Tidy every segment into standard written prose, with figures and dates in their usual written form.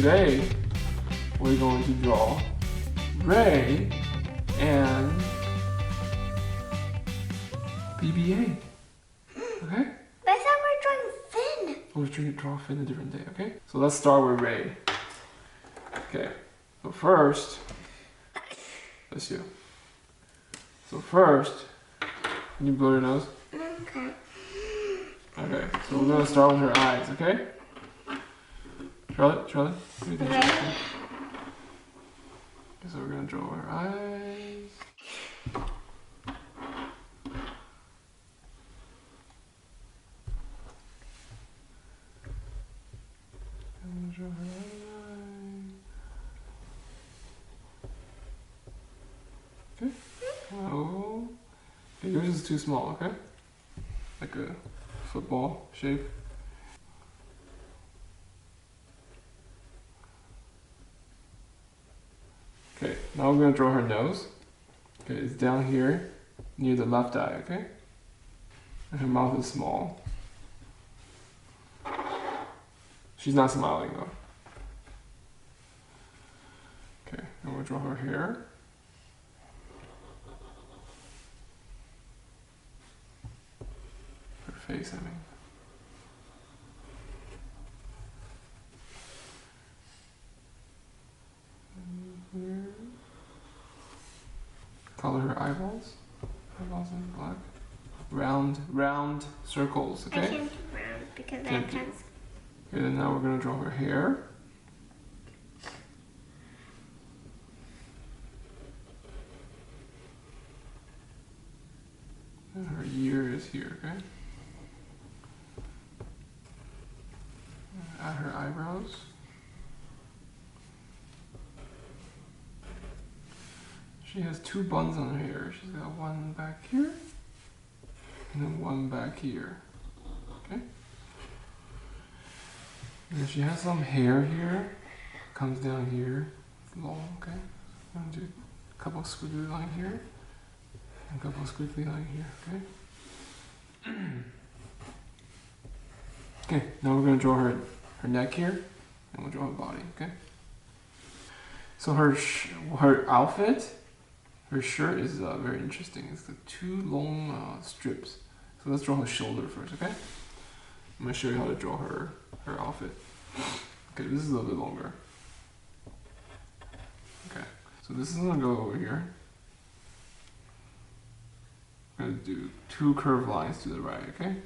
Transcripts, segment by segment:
today we're going to draw Rey and BB-8. Okay? But I thought we were drawing Finn. We're trying to draw Finn a different day, okay? So let's start with Rey. Okay, so first, bless you. So first, can you blow your nose? Okay. Okay, so we're gonna start with her eyes, okay? Charlotte? Okay, so we're gonna draw her eyes. And draw her eyes. Okay. Oh. Okay, yours is too small, okay? Like a football shape. Okay, now we're gonna draw her nose. Okay, it's down here near the left eye, okay? And her mouth is small. She's not smiling though. Okay, and we'll draw her hair. Her face, I mean. Here. Color her eyeballs. Eyeballs in black. Round circles, okay? I can't do round because I have hands. Okay, then now we're gonna draw her hair. And her ear is here, okay? Add her eyebrows. She has two buns on her hair. She's got one back here and then one back here. Okay? And she has some hair here. Comes down here. It's long, okay? I'm gonna do a couple squiggly line here. And a couple squiggly line here, okay? Okay, now we're gonna draw her neck here. And we'll draw her body, okay? So her outfit, her shirt is very interesting. It's got two long strips. So let's draw her shoulder first, okay? I'm gonna show you how to draw her outfit. Okay, this is a little bit longer. Okay, so this is gonna go over here. I'm gonna do two curved lines to the right, okay?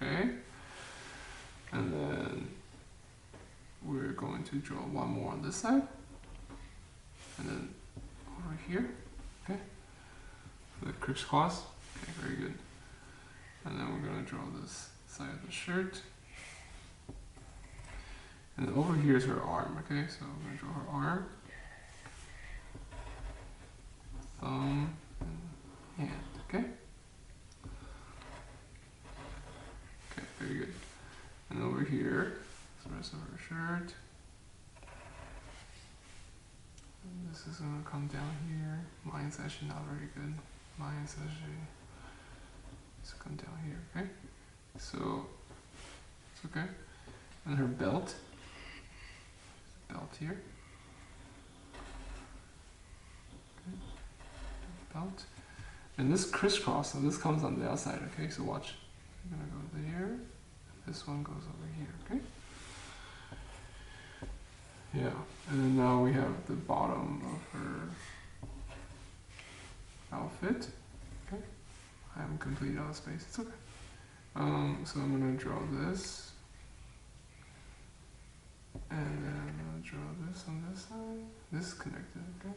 Okay, and then we're going to draw one more on this side. And then over here, okay? The crisscross, okay, very good. And then we're gonna draw this side of the shirt. And then over here is her arm, okay? So we're gonna draw her arm, thumb, and hand, okay? Okay, very good. And over here is the rest of her shirt. And this is gonna come down here. Mine's actually not very good. Mine's actually it's come down here, okay? So it's okay. And her belt. Belt here. Okay. Belt. And this crisscross, so this comes on the outside, okay? So watch. I'm gonna go there. This one goes over here, okay? Yeah, and then now we have the bottom of her outfit. Okay, I haven't completed all the space. It's okay. So I'm gonna draw this, and then I'm gonna draw this on this side. This is connected. Okay.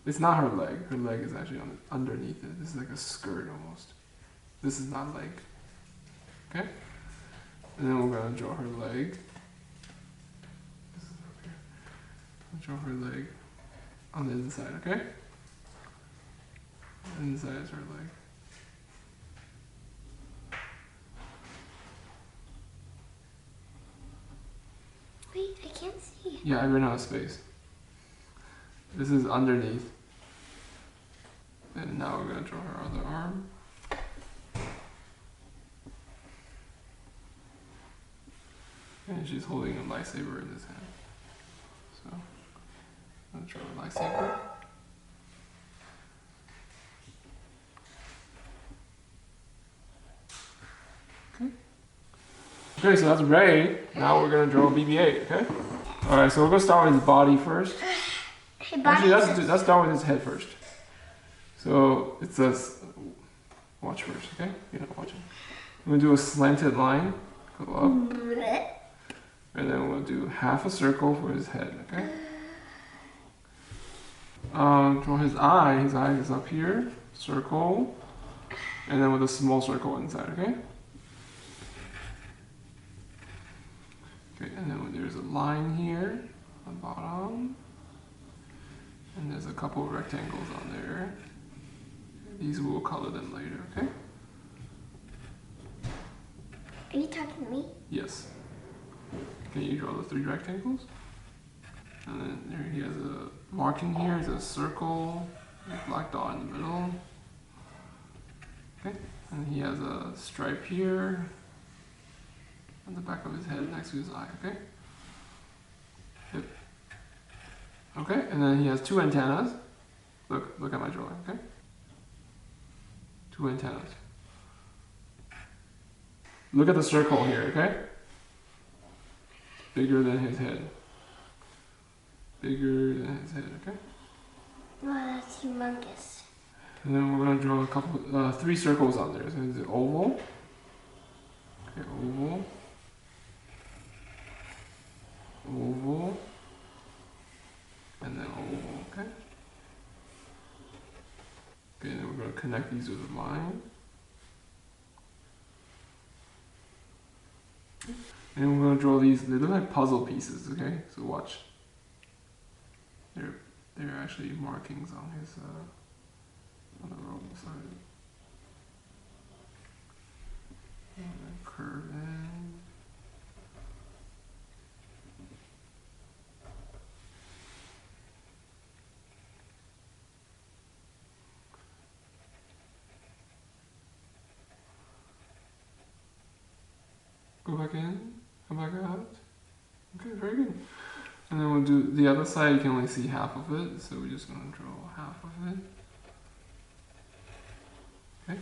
It's not her leg. Her leg is actually underneath it. This is like a skirt almost. This is not leg. Okay. And then we're gonna draw her leg. Draw her leg on the inside, okay? And inside is her leg. Wait, I can't see. Yeah, I ran out of space. This is underneath. And now we're gonna draw her other arm. And she's holding a lightsaber in his hand. So, I'm gonna draw a lightsaber. Okay, so that's Rey. Now we're gonna draw BB-8, okay? Alright, so we're gonna start with his body first. Actually, let's start with his head first. So it says, watch first, okay? You're not watching. I'm gonna do a slanted line, go up. And then we'll do half a circle for his head, okay? Draw his eye. His eye is up here. Circle. And then with a small circle inside, okay? Okay, and then there's a line here on the bottom. And there's a couple of rectangles on there. These we'll color them later, okay? Are you talking to me? Yes. Can you draw the 3 rectangles? And then there he has a marking here, it's a circle, a black dot in the middle. Okay, and he has a stripe here on the back of his head next to his eye, okay? Yep. Okay, and then he has 2 antennas. Look at my drawing, okay? 2 antennas. Look at the circle here, okay? Bigger than his head. Bigger than his head, okay? Wow, that's humongous. And then we're gonna draw a couple, 3 circles on there. So it's an oval. Okay, oval. Oval. And then oval, okay? Okay, and then we're gonna connect these with a line. And we're gonna draw these, they look like puzzle pieces, okay? So watch. They're actually markings on his, on the wrong side. And then curve in. Go back in, come back out. Okay, very good. And then we'll do the other side, you can only see half of it, so we're just gonna draw half of it. Okay.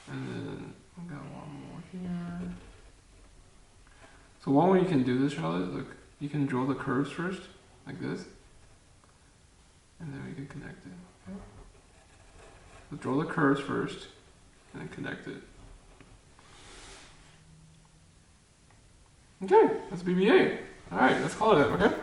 And then I've got one more here. So one way you can do this, Charlotte, look, you can draw the curves first, like this. And then we can connect it. Okay? So draw the curves first, and then connect it. Okay, that's BB-8. Alright, let's call it, okay?